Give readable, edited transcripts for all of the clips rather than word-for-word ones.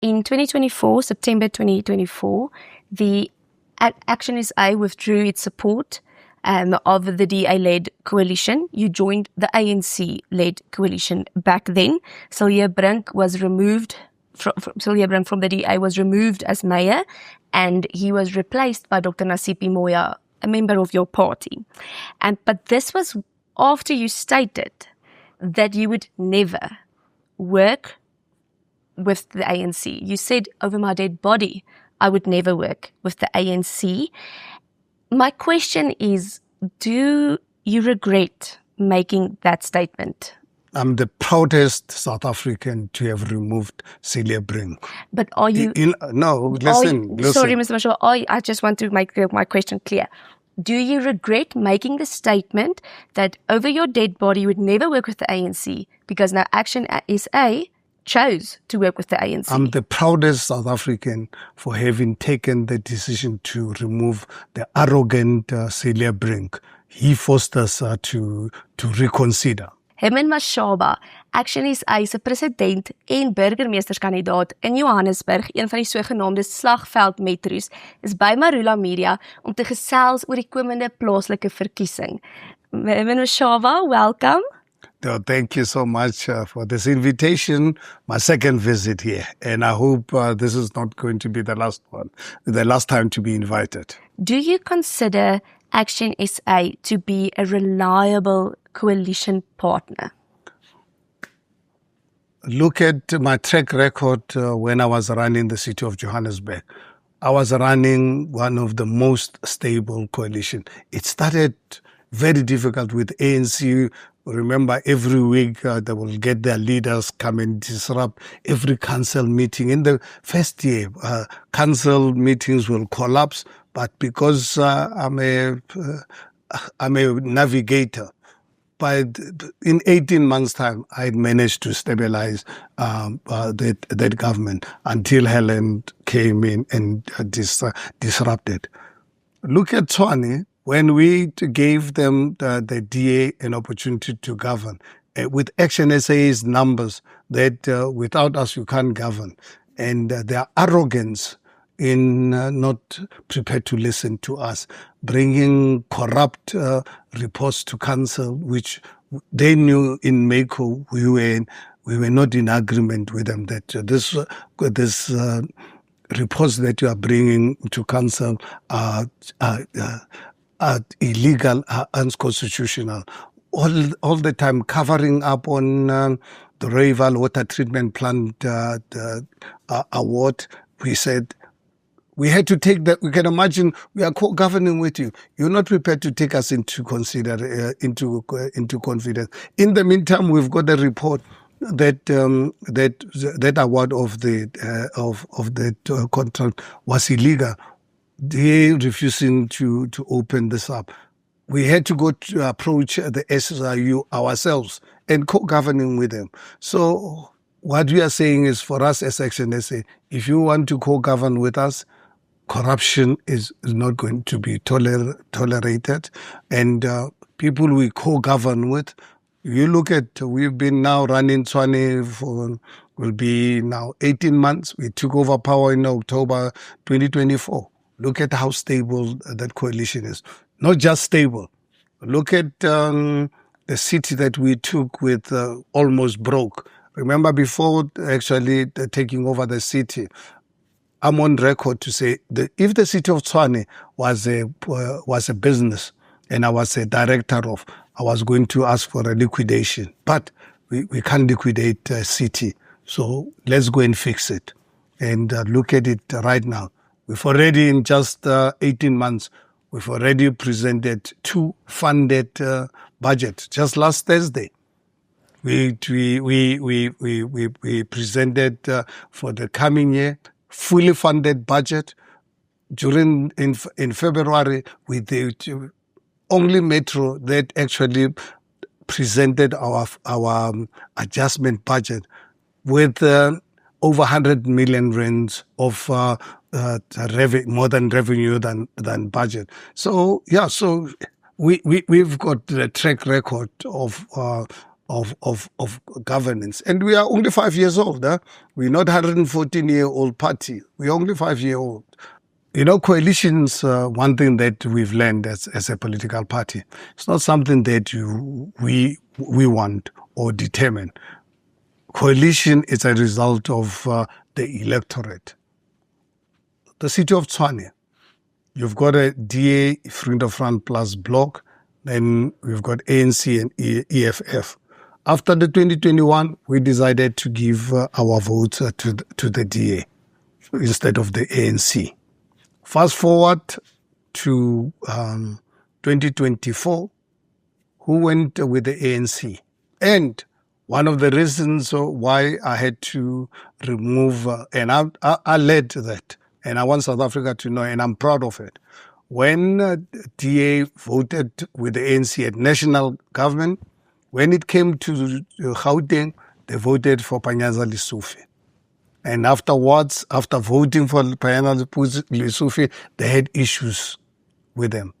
In 2024, September 2024, the ActionSA withdrew its support of the DA-led coalition. You joined the ANC-led coalition back then. Cilliers Brink was removed Cilliers Brink from the DA was removed as mayor, and he was replaced by Dr. Nasipi Moya, a member of your party. But this was after you stated that you would never work with the ANC. You said, over my dead body, I would never work with the ANC. My question is, do you regret making that statement? I'm the proudest South African to have removed Cilliers Brink. But are you... No, listen. Sorry, Mr. Mashaba, I just want to make my question clear. Do you regret making the statement that over your dead body you would never work with the ANC because now ActionSA chose to work with the ANC? I'm the proudest South African for having taken the decision to remove the arrogant Cilliers Brink. He forced us to reconsider. Helen Mashaba, ActionSA se president en burgemeesterskandidaat in Johannesburg, een van die sogenaamde slagveldmetro's, is by Maroela Media om te gesels oor die komende plaaslike verkiesing. Helen Mashaba, welcome. Thank you so much for this invitation, my second visit here. And I hope this is not going to be the last time to be invited. Do you consider ActionSA to be a reliable coalition partner? Look at my track record when I was running the city of Johannesburg. I was running one of the most stable coalition. It started very difficult with ANC. Remember, every week they will get their leaders come and disrupt every council meeting. In the first year, council meetings will collapse, but because I'm a navigator, but in 18 months' time, I managed to stabilize that government until Helen came in and disrupted. Look at Tshwane. When we gave them the DA an opportunity to govern, with ActionSA's numbers, that without us you can't govern, and their arrogance in not prepared to listen to us, bringing corrupt reports to council, which they knew in Mako we were not in agreement with them, that this reports that you are bringing to council are illegal, are unconstitutional. All the time covering up on the Royal Water Treatment Plant award. We said we had to take that. We can imagine we are co-governing with you. You're not prepared to take us into confidence. In the meantime, we've got a report that that award of the contract was illegal. They refusing to open this up. We had to go to approach the SSIU ourselves and co-governing with them. So what we are saying is, for us as ActionSA, if you want to co-govern with us, corruption is not going to be tolerated. And people we co-govern with, you look at, we've been now running Tshwane for, will be now 18 months. We took over power in October 2024. Look at how stable that coalition is. Not just stable. Look at the city that we took with almost broke. Remember, before actually taking over the city, I'm on record to say that if the city of Tshwane was a business and I was a director of, I was going to ask for a liquidation. But we can't liquidate a city. So let's go and fix it. And look at it right now. We've already, in just 18 months, we've already presented 2 funded budgets. Just last Thursday, we presented for the coming year fully funded budget. In February, with the only metro that actually presented our adjustment budget with over 100 million rands of more than revenue than budget. So yeah, so we've got the track record of of governance. And we are only 5 years old. Huh? We're not 114-year-old party. We're only 5-year-old. You know, coalitions, one thing that we've learned as a political party, it's not something that we want or determine. Coalition is a result of the electorate. The city of Tshwane, you've got a DA, Freedom Front Plus bloc, then we've got ANC and EFF. After the 2021, we decided to give our votes to the DA instead of the ANC. Fast forward to 2024, who went with the ANC? And one of the reasons why I had to remove, and I led that, and I want South Africa to know, and I'm proud of it. When DA voted with the ANC at national government, when it came to Gauteng, they voted for Panyaza Lesufi. And afterwards, after voting for Panyaza Lesufi, they had issues with them.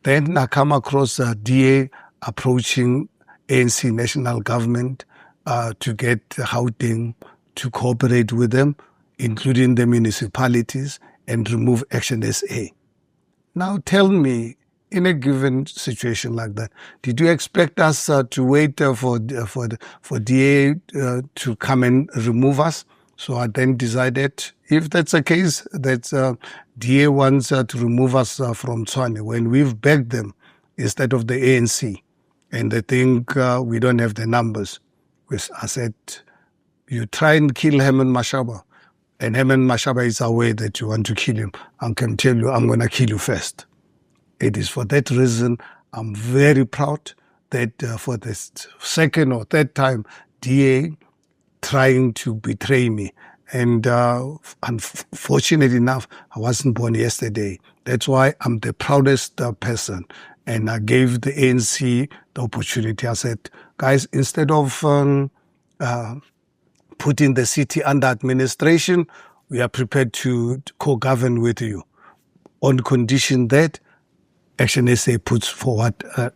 Then I come across a DA approaching ANC national government to get Gauteng to cooperate with them, including the municipalities, and remove ActionSA. Now tell me, in a given situation like that, did you expect us to wait for DA to come and remove us? So I then decided, if that's the case, that DA wants to remove us from Tshwane, when we've begged them instead of the ANC, and they think we don't have the numbers. I said, you try and kill Helen Mashaba, and Helen Mashaba is aware that you want to kill him. I can tell you, I'm going to kill you first. It is for that reason I'm very proud that for the second or third time, DA trying to betray me. And unfortunately enough, I wasn't born yesterday. That's why I'm the proudest person. And I gave the ANC the opportunity. I said, guys, instead of putting the city under administration, we are prepared to co-govern with you on condition that ActionSA puts forward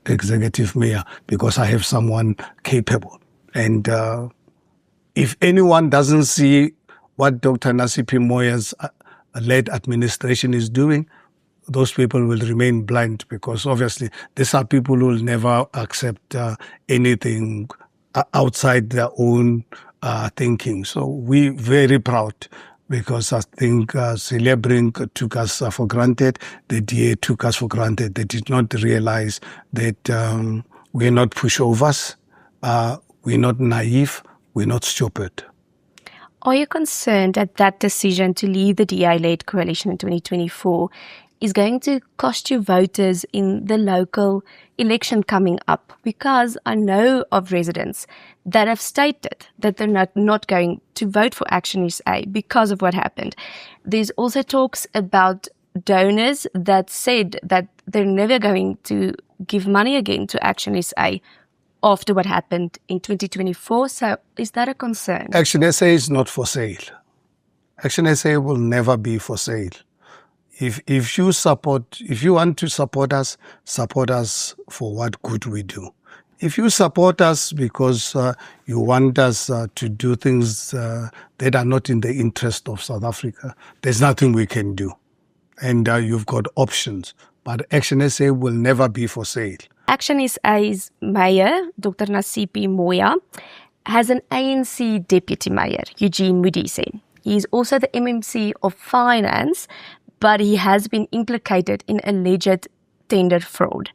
executive mayor, because I have someone capable. And if anyone doesn't see what Dr. Nasipi Moya's led administration is doing, those people will remain blind, because obviously these are people who will never accept anything outside their own thinking. So we're very proud, because I think Cilliers Brink took us for granted. The DA took us for granted. They did not realize that we're not pushovers, we're not naive, we're not stupid. Are you concerned that that decision to leave the DA-led coalition in 2024 is going to cost you voters in the local election coming up? Because I know of residents that have stated that they're not going to vote for ActionSA because of what happened. There's also talks about donors that said that they're never going to give money again to ActionSA after what happened in 2024. So is that a concern? ActionSA is not for sale. ActionSA will never be for sale. If you want to support us for what good we do. If you support us because you want us to do things that are not in the interest of South Africa, there's nothing we can do. And you've got options. But ActionSA will never be for sale. ActionSA's mayor, Dr. Nasipi Moya, has an ANC deputy mayor, Eugene Modise. He's also the MMC of Finance, but he has been implicated in alleged tender fraud.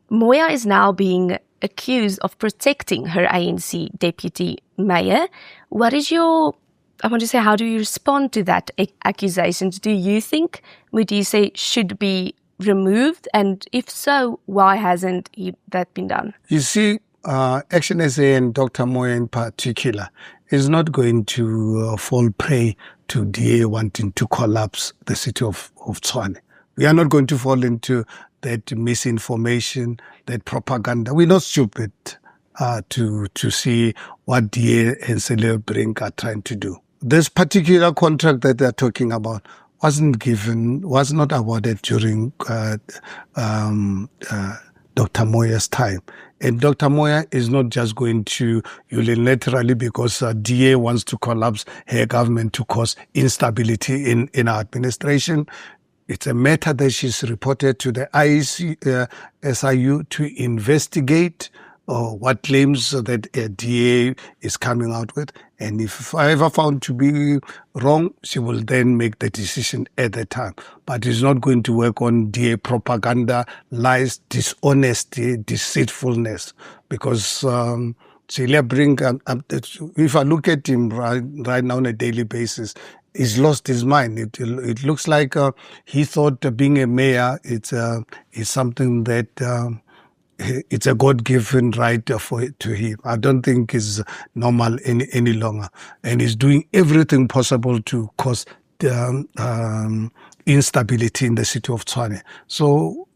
Moya is now being accused of protecting her ANC deputy mayor. What is how do you respond to that accusations? Do you think Modise should be removed? And if so, why hasn't that been done? You see, ActionSA and Dr. Moya in particular is not going to fall prey to DA wanting to collapse the city of Tshwane. We are not going to fall into that misinformation, that propaganda. We're not stupid to see what DA and Cilliers Brink are trying to do. This particular contract that they're talking about was not awarded during Dr. Moya's time. And Dr. Moya is not just going to unilaterally, because DA wants to collapse her government, to cause instability in our administration. It's a matter that she's reported to the SIU to investigate what claims that a DA is coming out with. And if ever found to be wrong, she will then make the decision at the time. But it's not going to work on DA propaganda, lies, dishonesty, deceitfulness. Because Cilliers Brink, if I look at him right now on a daily basis, he's lost his mind. It looks like he thought being a mayor is something that it's a God-given right to him. I don't think it's normal any longer, and he's doing everything possible to cause instability in the city of Tshwane. So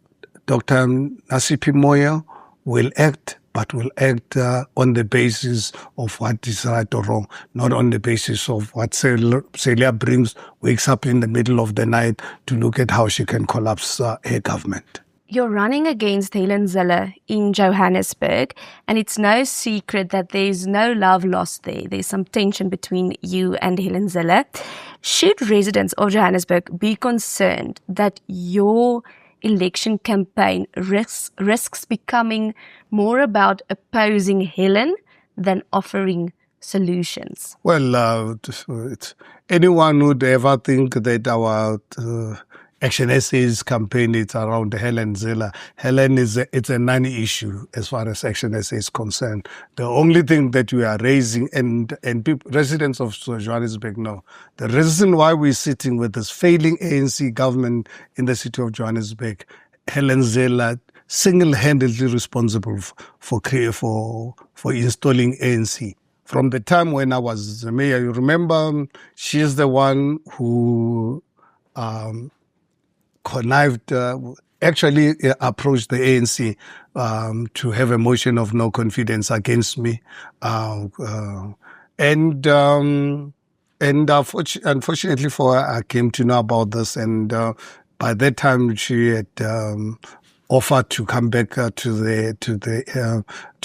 Dr. Nasipi Moya will act, but will act on the basis of what is right or wrong, not on the basis of what Cilliers wakes up in the middle of the night to look at how she can collapse her government. You're running against Helen Zille in Johannesburg, and it's no secret that there's no love lost there. There's some tension between you and Helen Zille. Should residents of Johannesburg be concerned that your election campaign risks becoming more about opposing Helen than offering solutions? Well, anyone would ever think that our ActionSA's campaign is around Helen Zille. Helen it's a non-issue as far as ActionSA is concerned. The only thing that we are raising, and people, residents of Johannesburg know, the reason why we're sitting with this failing ANC government in the city of Johannesburg, Helen Zille single-handedly responsible for installing ANC. From the time when I was the mayor, you remember, she is the one who connived, actually approached the ANC to have a motion of no confidence against me. Unfortunately for her, I came to know about this, and by that time she had offered to come back to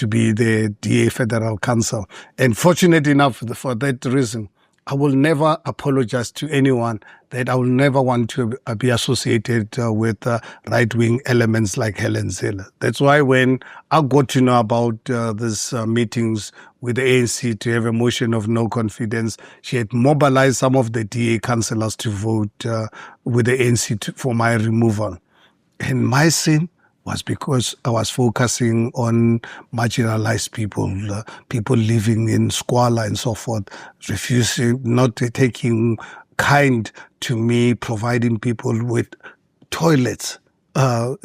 be the DA Federal Council. And fortunate enough, for that reason, I will never apologize to anyone, that I will never want to be associated with right-wing elements like Helen Zille. That's why when I got to know about these meetings with the ANC to have a motion of no confidence, she had mobilized some of the DA councillors to vote with the ANC for my removal. And my sin was because I was focusing on marginalized people, people living in squalor and so forth, refusing, not taking kind to me, providing people with toilets,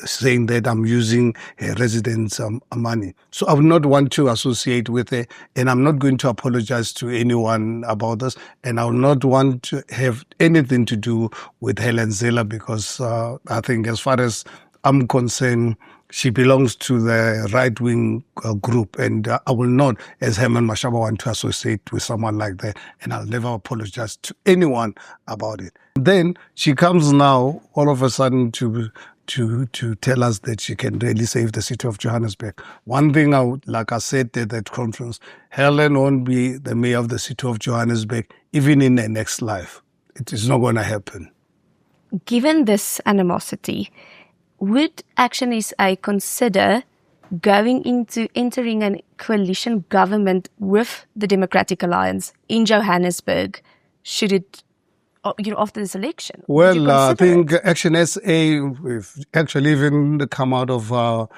saying that I'm using residents' money. So I would not want to associate with her, and I'm not going to apologize to anyone about this, and I will not want to have anything to do with Helen Zille, because I think as far as I'm concerned, she belongs to the right-wing group, and I will not, as Herman Mashaba, want to associate with someone like that, and I'll never apologize to anyone about it. Then she comes now, all of a sudden, to tell us that she can really save the city of Johannesburg. One thing, like I said at that conference, Helen won't be the mayor of the city of Johannesburg, even in her next life. It is not going to happen. Given this animosity, would ActionSA consider entering a coalition government with the Democratic Alliance in Johannesburg, should it, after this election? Well, I think ActionSA, we've actually even come out of our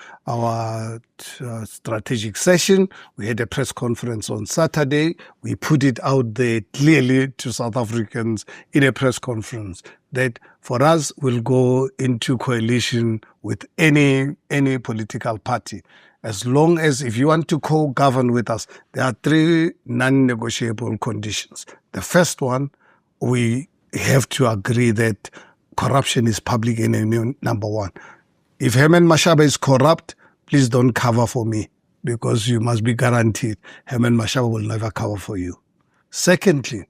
strategic session. We had a press conference on Saturday. We put it out there clearly to South Africans in a press conference that for us, we'll go into coalition with any political party. As long as, if you want to co-govern with us, there are 3 non-negotiable conditions. The first one, we have to agree that corruption is public enemy number 1. If Herman Mashaba is corrupt, please don't cover for me, because you must be guaranteed Herman Mashaba will never cover for you. Secondly,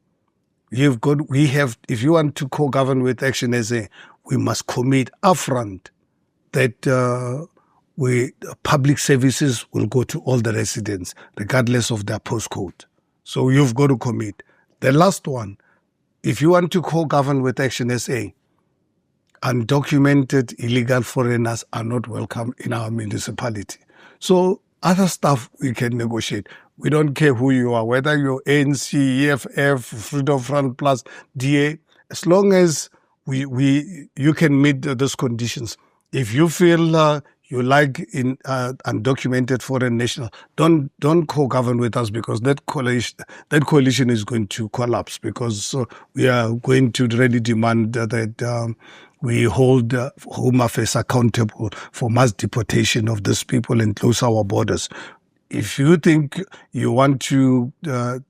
if you want to co-govern with ActionSA, we must commit upfront that public services will go to all the residents, regardless of their postcode. So you've got to commit. The last one, if you want to co-govern with ActionSA, undocumented illegal foreigners are not welcome in our municipality. So other stuff we can negotiate. We don't care who you are, whether you're ANC, EFF, Freedom Front Plus, DA, as long as you can meet those conditions. If you feel you like undocumented foreign national, don't co-govern with us, because that coalition is going to collapse, because we are going to really demand that we hold Home Affairs accountable for mass deportation of these people and close our borders. If you think you want to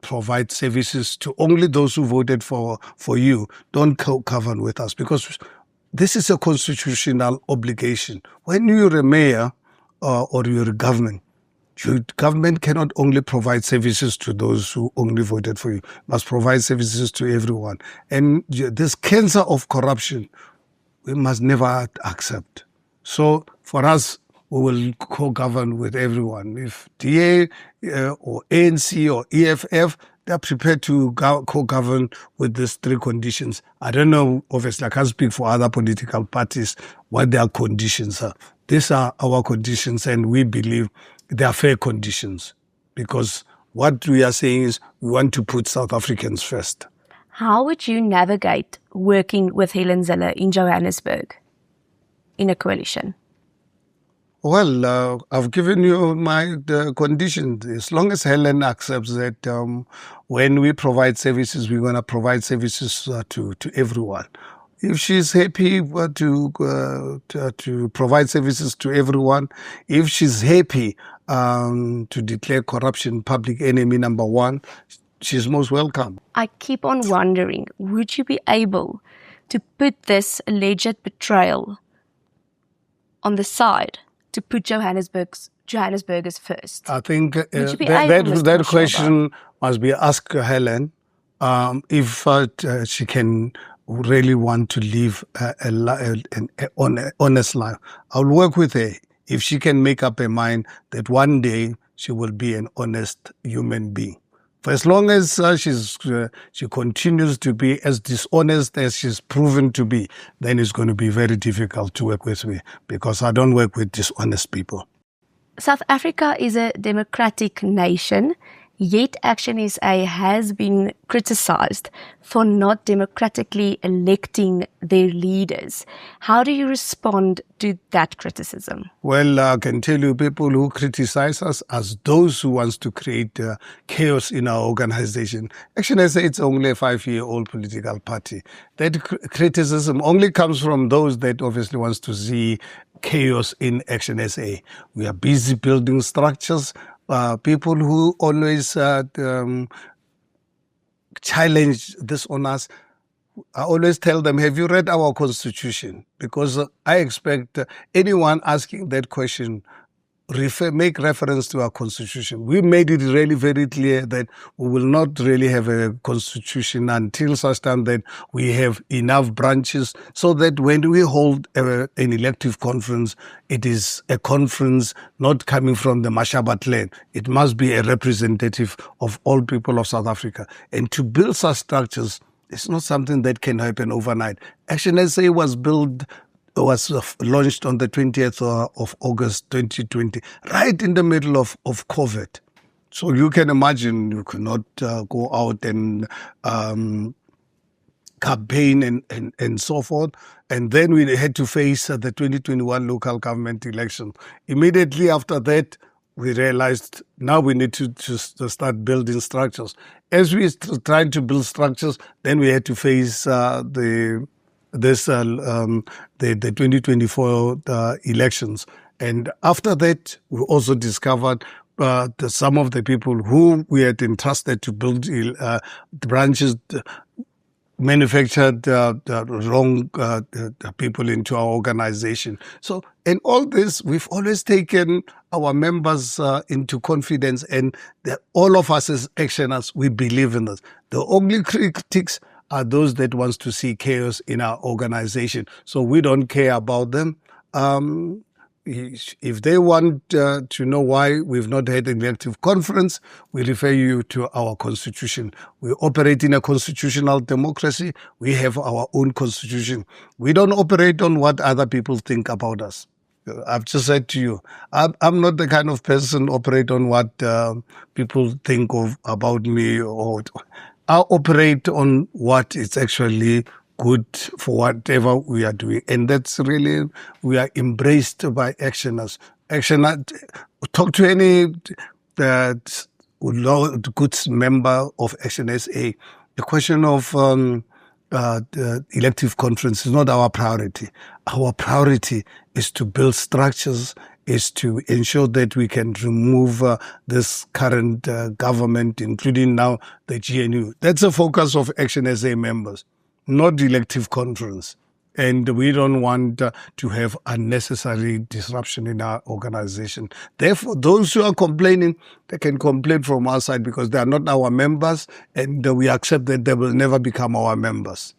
provide services to only those who voted for you, don't co-govern with us, because this is a constitutional obligation. When you're a mayor or you're a government, your government cannot only provide services to those who only voted for you, must provide services to everyone. And this cancer of corruption, we must never accept. So for us, we will co-govern with everyone. If DA or ANC or EFF, they're prepared to co-govern with these three conditions. I don't know, obviously, I can't speak for other political parties, what their conditions are. These are our conditions, and we believe they are fair conditions, because what we are saying is we want to put South Africans first. How would you navigate working with Helen Zille in Johannesburg in a coalition? Well, I've given you the conditions. As long as Helen accepts that when we provide services, we're going to provide services to everyone. If she's happy to provide services to everyone, if she's happy to declare corruption public enemy number one, she's most welcome. I keep on wondering, would you be able to put this alleged betrayal on the side to put Johannesburgers first? I think that question must be asked Helen if she can really want to live an honest life. I'll work with her if she can make up her mind that one day she will be an honest human being. For as long as she continues to be as dishonest as she's proven to be, then it's going to be very difficult to work with me, because I don't work with dishonest people. South Africa is a democratic nation, yet ActionSA has been criticized for not democratically electing their leaders. How do you respond to that criticism? Well, I can tell you, people who criticize us as those who wants to create chaos in our organization. ActionSA, it's only a 5-year-old political party. That criticism only comes from those that obviously wants to see chaos in ActionSA. We are busy building structures. People who always challenge this on us, I always tell them, have you read our constitution? Because I expect anyone asking that question make reference to our constitution. We made it really very clear that we will not really have a constitution until such time that we have enough branches, so that when we hold an elective conference, it is a conference not coming from the Mashaba clan. It must be a representative of all people of South Africa. And to build such structures, it's not something that can happen overnight. ActionSA was launched on the 20th of August 2020, right in the middle of COVID. So you can imagine you cannot go out and campaign and so forth. And then we had to face the 2021 local government election. Immediately after that, we realized now we need to start building structures. As we tried to build structures, then we had to face the 2024 elections. And after that, we also discovered some of the people who we had entrusted to build branches manufactured the wrong people into our organization. So in all this, we've always taken our members into confidence, and all of us as actioners, we believe in this. The only critics are those that wants to see chaos in our organization. So we don't care about them. if they want to know why we've not had an elective conference, we refer you to our constitution. We operate in a constitutional democracy. We have our own constitution. We don't operate on what other people think about us. I've just said to you, I'm not the kind of person operate on what people think of about me. Or I operate on what is actually good for whatever we are doing. And that's really, we are embraced by actioners. Talk to any good member of ActionSA. The question of the elective conference is not our priority. Our priority is to build structures, is to ensure that we can remove this current government, including now the GNU. That's the focus of ActionSA members, not the elective conference. And we don't want to have unnecessary disruption in our organization. Therefore, those who are complaining, they can complain from our side because they are not our members, and we accept that they will never become our members.